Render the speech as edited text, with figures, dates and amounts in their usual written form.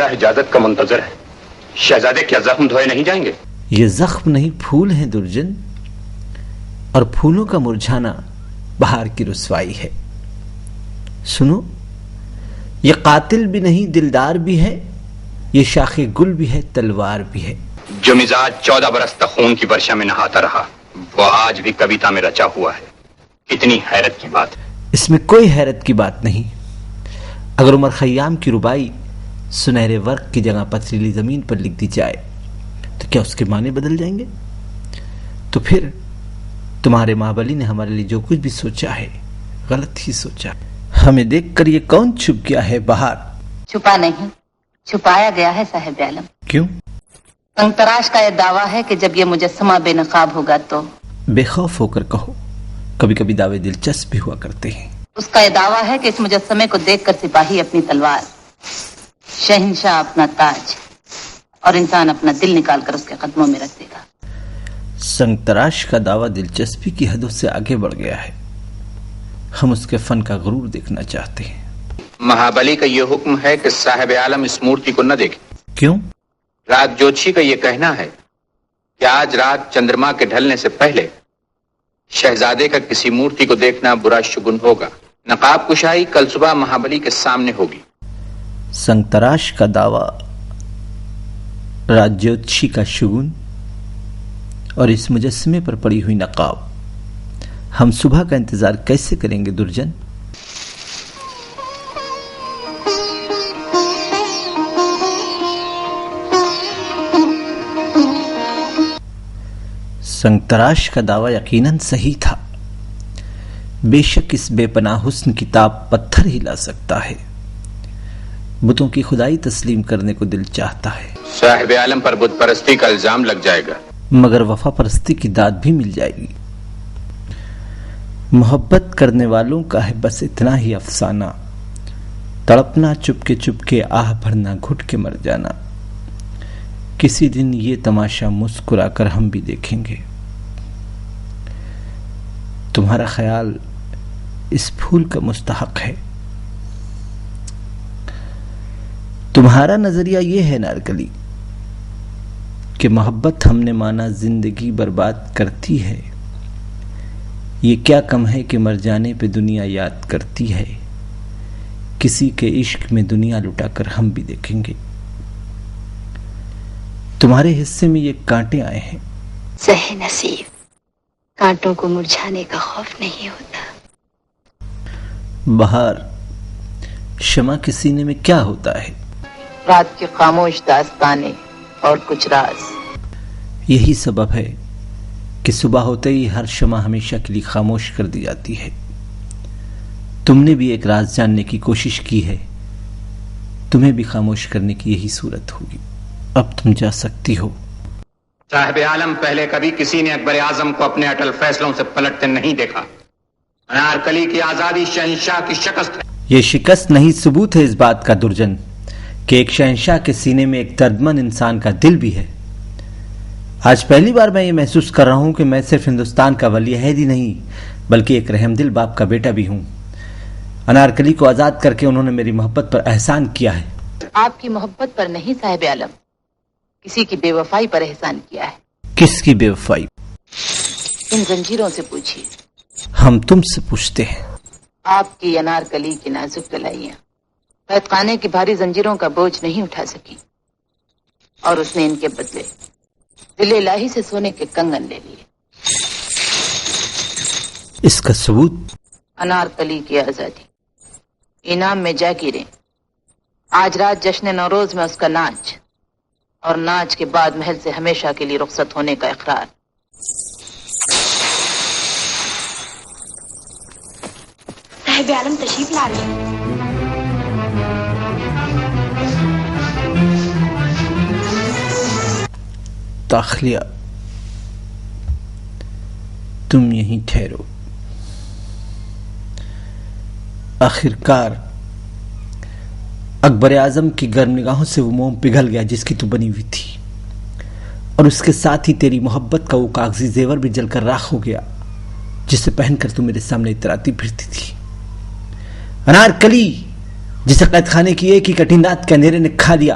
شہنشاہ اجازت کا منتظر ہے. شہزادے کیا زخم دھوئے نہیں جائیں گے؟ یہ زخم نہیں پھول ہیں درجن، اور پھولوں کا مرجھانا بہار کی رسوائی ہے. سنو، یہ قاتل بھی نہیں دلدار بھی ہے، یہ شاخ گل بھی ہے تلوار بھی ہے. جو مزاج 14 برس تک خون کی برشا میں نہاتا رہا وہ آج بھی کویتا میں رچا ہوا ہے. کتنی حیرت کی بات ہے. اس میں کوئی حیرت کی بات نہیں. اگر عمر خیام کی ربائی سنہرے ورق کی جگہ پتھریلی زمین پر لکھ دی جائے تو کیا اس کے معنی بدل جائیں گے؟ تو پھر تمہارے مہابلی نے ہمارے لیے جو کچھ بھی سوچا ہے غلط ہی سوچا. ہمیں دیکھ کر یہ کون چھپ گیا ہے بہار؟ چھپا نہیں، چھپایا گیا ہے صاحب عالم. کیوں؟ سنگ تراش کا یہ دعویٰ ہے کہ جب یہ مجسمہ بے نقاب ہوگا تو بے خوف ہو کر کہو، کبھی کبھی دعوے دلچسپ بھی ہوا کرتے ہیں. اس کا یہ دعویٰ ہے کہ اس مجسمے کو دیکھ کر سپاہی اپنی تلوار، شہنشاہ اپنا تاج اور انسان اپنا دل نکال کر اس کے قدموں میں رکھ دے گا. سنگ تراش کا دعویٰ دلچسپی کی حدوں سے آگے بڑھ گیا ہے. ہم اس کے فن کا غرور دیکھنا چاہتے ہیں. مہابلی کا یہ حکم ہے کہ صاحب عالم اس مورتی کو نہ دیکھے. کیوں؟ راج جوتشی کا یہ کہنا ہے کہ آج رات چندرما کے ڈھلنے سے پہلے شہزادے کا کسی مورتی کو دیکھنا برا شگن ہوگا. نقاب کشائی کل صبح مہابلی کے سامنے ہوگی. سنگ تراش کا دعویٰ راج جوتشی کا شگن اور اس مجسمے پر پڑی ہوئی نقاب. ہم صبح کا انتظار کیسے کریں گے درجن؟ سنگ تراش کا دعویٰ یقیناً صحیح تھا. بے شک اس بے پناہ حسن کی تاب پتھر ہی لا سکتا ہے. بتوں کی خدائی تسلیم کرنے کو دل چاہتا ہے. صاحب عالم پر بت پرستی کا الزام لگ جائے گا، مگر وفا پرستی کی داد بھی مل جائے گی. محبت کرنے والوں کا ہے بس اتنا ہی افسانہ، تڑپنا چپ کے آہ بھرنا گھٹ کے مر جانا. کسی دن یہ تماشا مسکرا کر ہم بھی دیکھیں گے. تمہارا خیال اس پھول کا مستحق ہے. تمہارا نظریہ یہ ہے نارکلی کہ محبت ہم نے مانا زندگی برباد کرتی ہے. یہ کیا کم ہے کہ مر جانے پہ دنیا یاد کرتی ہے. کسی کے عشق میں دنیا لٹا کر ہم بھی دیکھیں گے. تمہارے حصے میں یہ کانٹے آئے ہیں. صحیح نصیب، کانٹوں کو مرجھانے کا خوف نہیں ہوتا. بہار، شمع کے سینے میں کیا ہوتا ہے؟ رات کی خاموش داستانیں اور کچھ راز. یہی سبب ہے کہ صبح ہوتے ہی ہر شمع ہمیشہ کے لیے خاموش کر دی جاتی ہے. تم نے بھی ایک راز جاننے کی کوشش کی ہے، تمہیں بھی خاموش کرنے کی یہی صورت ہوگی. اب تم جا سکتی ہو. صاحب عالم، پہلے کبھی کسی نے اکبر اعظم کو اپنے اٹل فیصلوں سے پلٹتے نہیں دیکھا. انارکلی کی آزادی شہنشاہ کی شکست ہے. یہ شکست نہیں، ثبوت ہے اس بات کا درجن کہ ایک شہنشاہ کے سینے میں ایک دردمند انسان کا دل بھی ہے. آج پہلی بار میں یہ محسوس کر رہا ہوں کہ میں صرف ہندوستان کا ولی عہد ہی نہیں بلکہ ایک رحم دل باپ کا بیٹا بھی ہوں. انارکلی کو آزاد کر کے انہوں نے میری محبت پر احسان کیا ہے. آپ کی محبت پر نہیں صاحب عالم، کسی کی بے وفائی پر احسان کیا ہے. کس کی بے وفائی؟ ان زنجیروں سے پوچھیے. ہم تم سے پوچھتے ہیں. آپ کی انارکلی کی نازک کلائیاں قید خانے کی بھاری زنجیروں کا بوجھ نہیں اٹھا سکی، اور اس نے ان کے بدلے دل الہی سے سونے کے کنگن لے لیے. اس کا ثبوت؟ انارکلی کی آزادی انعام میں جا گرے. آج رات جشن نوروز میں اس کا ناچ، اور ناچ کے بعد محل سے ہمیشہ کے لیے رخصت ہونے کا اقرار. صاحب عالم تشریف لا رہے ہیں. داخلیہ، تم یہیں ٹھہرو. آخرکار اکبر اعظم کی گرم نگاہوں سے وہ موم پگھل گیا جس کی تو بنی ہوئی تھی، اور اس کے ساتھ ہی تیری محبت کا وہ کاغذی زیور بھی جل کر راکھ ہو گیا جسے پہن کر تو میرے سامنے اتراتی پھرتی تھی. انارکلی، جسے قید خانے کی ایک ہی کٹھن رات کے اندھیرے نے کھا لیا